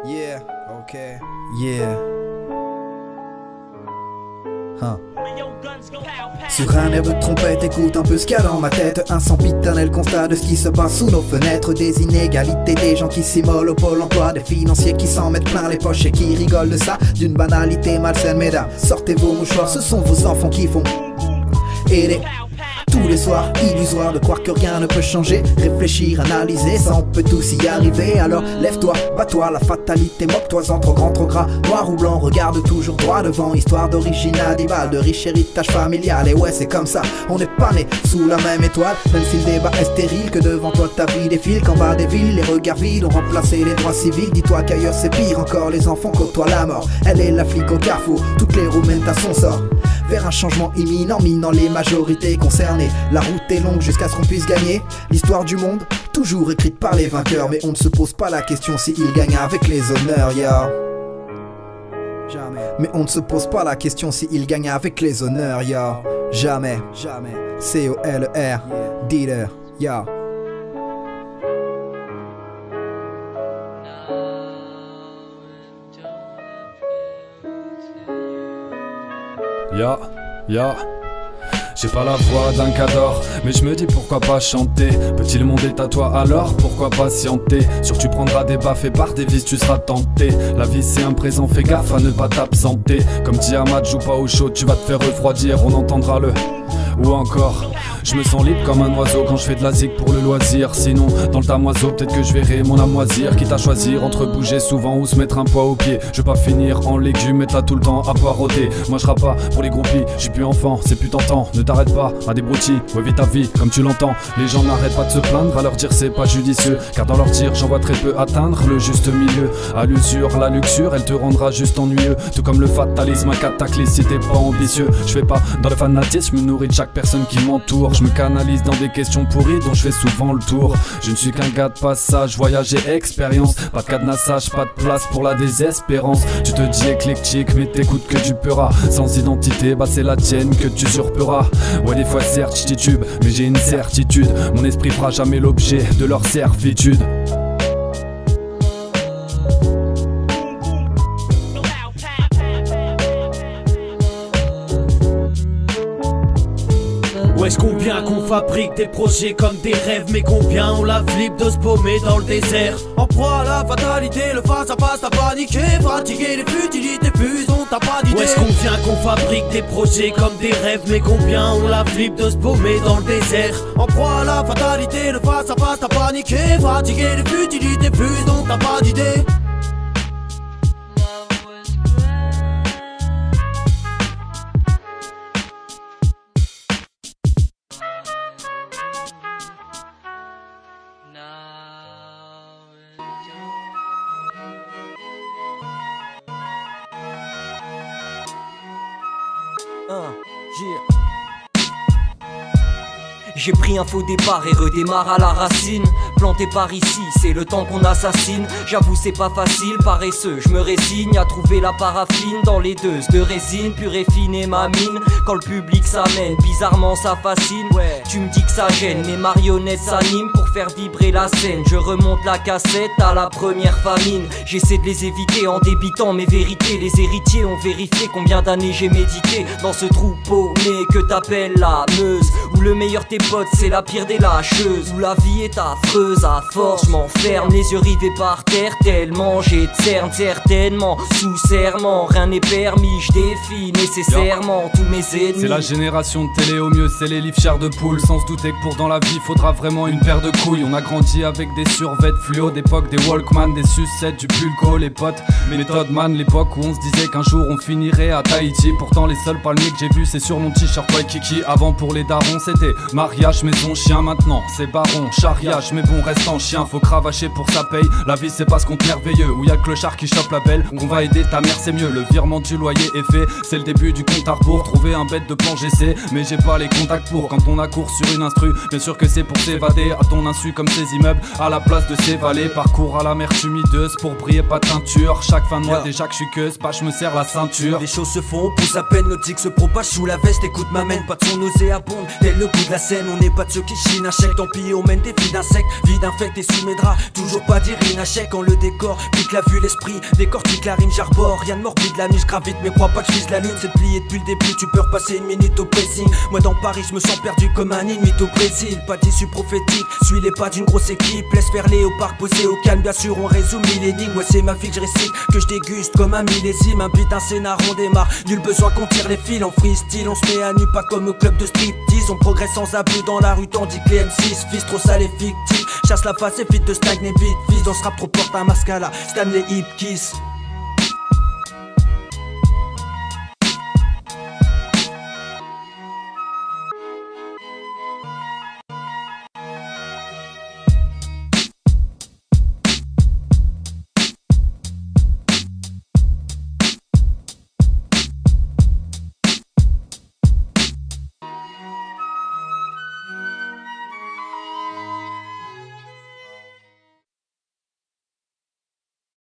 Yeah, ok, yeah. Sur un air de trompette, écoute un peu ce qu'il y a dans ma tête. Un sempiternel constat de ce qui se passe sous nos fenêtres. Des inégalités, des gens qui s'immolent au pôle emploi, des financiers qui s'en mettent plein les poches et qui rigolent de ça, d'une banalité malsaine. Mesdames, sortez vos mouchoirs, ce sont vos enfants qui font aider. Tous les soirs, illusoire de croire que rien ne peut changer. Réfléchir, analyser, ça on peut tous y arriver. Alors lève-toi, bats-toi, la fatalité, moque-toi-en, trop grand, trop gras, noir ou blanc, regarde toujours droit devant. Histoire d'origine animale, de riche héritage familial. Et ouais, c'est comme ça, on n'est pas né sous la même étoile. Même si le débat est stérile, que devant toi ta vie défile, qu'en bas des villes, les regards vides ont remplacé les droits civils. Dis-toi qu'ailleurs c'est pire encore, les enfants côtoient la mort. Elle est la flic au carrefour, toutes les roues mènent à son sort. Vers un changement imminent, minant les majorités concernées. La route est longue jusqu'à ce qu'on puisse gagner. L'histoire du monde, toujours écrite par les vainqueurs. Mais on ne se pose pas la question si ils gagnent avec les honneurs, yeah. Jamais. Mais on ne se pose pas la question si ils gagnent avec les honneurs, yeah. Jamais, jamais. C-O-L-E-R, dealer, yeah. Ya, j'ai pas la voix d'un cador, mais je me dis pourquoi pas chanter. Petit le monde est à toi alors, pourquoi patienter? Sûr tu prendras des baffes et par des vis tu seras tenté. La vie c'est un présent, fais gaffe à ne pas t'absenter. Comme dit Ahmad, joue pas au chaud, tu vas te faire refroidir, on entendra le... Ou encore, je me sens libre comme un oiseau quand je fais de la zik pour le loisir. Sinon, dans le tamoiseau, peut-être que je verrai mon âme moisir. Quitte à choisir entre bouger souvent ou se mettre un poids au pied. Je veux pas finir en légumes, être là tout le temps à poireauter. Moi je rappe pas pour les groupies, j'suis plus enfant, c'est plus tentant. Ne t'arrête pas à des broutilles, ouais vis ta vie comme tu l'entends. Les gens n'arrêtent pas de se plaindre, à leur dire c'est pas judicieux. Car dans leur tir, j'en vois très peu atteindre le juste milieu. À l'usure, la luxure, elle te rendra juste ennuyeux. Tout comme le fatalisme, un cataclysme si t'es pas ambitieux. Je fais pas dans le fanatisme, me nourris de chaque personne qui m'entoure. Je me canalise dans des questions pourries dont je fais souvent le tour. Je ne suis qu'un gars de passage, voyage et expérience. Pas de cadenassage, pas de place pour la désespérance. Tu te dis éclectique mais t'écoutes que du peurat. Sans identité, bah c'est la tienne que tu surperas. Ouais des fois certes je titube, mais j'ai une certitude. Mon esprit fera jamais l'objet de leur servitude. Wesh combien qu'on fabrique des projets comme des rêves, mais combien on la flippe de se paumer dans le désert. En proie à la fatalité, le face à face t'as paniqué. Fatigué, les futilités fusent, on t'a pas d'idée. Wesh combien qu'on fabrique des projets comme des rêves, mais combien on la flippe de se paumer dans le désert. En proie à la fatalité, le face à face t'as paniqué. Fatigué, les futilités fusent, on t'a pas d'idée. J'ai pris un faux départ et redémarre à la racine. Planté par ici, c'est le temps qu'on assassine. J'avoue c'est pas facile, paresseux, je me résigne à trouver la paraffine dans les deuses de résine, pure et fine et ma mine. Quand le public s'amène, bizarrement ça fascine. Tu me dis que ça gêne, mes marionnettes s'animent pour faire vibrer la scène. Je remonte la cassette à la première famine. J'essaie de les éviter en débitant mes vérités. Les héritiers ont vérifié combien d'années j'ai médité dans ce troupeau né que t'appelles la Meuse, où le meilleur tes potes c'est la pire des lâcheuses, où la vie est affreuse. À force je m'enferme, les yeux rivés par terre, tellement j'ai de cernes, certainement sous serment. Rien n'est permis, je défie nécessairement tous mes ennemis. C'est la génération de télé au mieux, c'est les livres chers de poule. Sans se douter que pour dans la vie faudra vraiment une paire de couilles. On a grandi avec des survêtements fluo d'époque, des Walkman, des sucettes, du pulco, les potes méthode man, l'époque où on se disait qu'un jour on finirait à Tahiti. Pourtant les seuls palmiers que j'ai vus c'est sur mon t-shirt Waikiki. Avant pour les darons c'était mariage, maison, chien, maintenant c'est baron, charriage. Mais bon on reste en chien, faut cravacher pour sa paye. La vie c'est pas ce compte merveilleux, où y'a le clochard qui chope la belle. On va aider ta mère c'est mieux, le virement du loyer est fait. C'est le début du compte à rebours, trouver un bête de plan j'essaie. Mais j'ai pas les contacts pour, quand on accourt sur une instru. Bien sûr que c'est pour s'évader, à ton insu comme ces immeubles. À la place de ces vallées, parcours à la mer humideuse. Pour briller pas de teinture, chaque fin de mois déjà que je suis queuse, pas je me serre la ceinture. Les choses se font, on pousse à peine, l'autique se propage sous la veste. Écoute m'amène, pas de son nauséabonde, tel le goût de la scène. On n'est pas de ceux qui chinent un chèque, tant pis on mène des vies d'insectes. Vide infecté sous mes draps, toujours pas dire une chèque. Quand le décor pique la vue, l'esprit décortique la rime, j'arbore. Rien de morbide, la nuit gravite, mais crois pas que je vise la lune. C'est plié depuis le début, tu peux repasser une minute au pressing. Moi dans Paris, je me sens perdu comme un inuit au Brésil. Pas d'issue prophétique, suis les pas d'une grosse équipe. Laisse faire léopard posé au calme, bien sûr on résume mille énigmes. Ouais c'est ma vie que je récite, que je déguste comme un millésime. Un beat, un scénar, on démarre, nul besoin qu'on tire les fils. En freestyle, on se met à nu, pas comme au club de striptease. On progresse sans abus dans la rue, tandis que les M6 fils trop sale et fictif. Chasse la face, évite de stagner vite. Fils dans ce rap trop porte un masque à la Stanley Hip Kiss.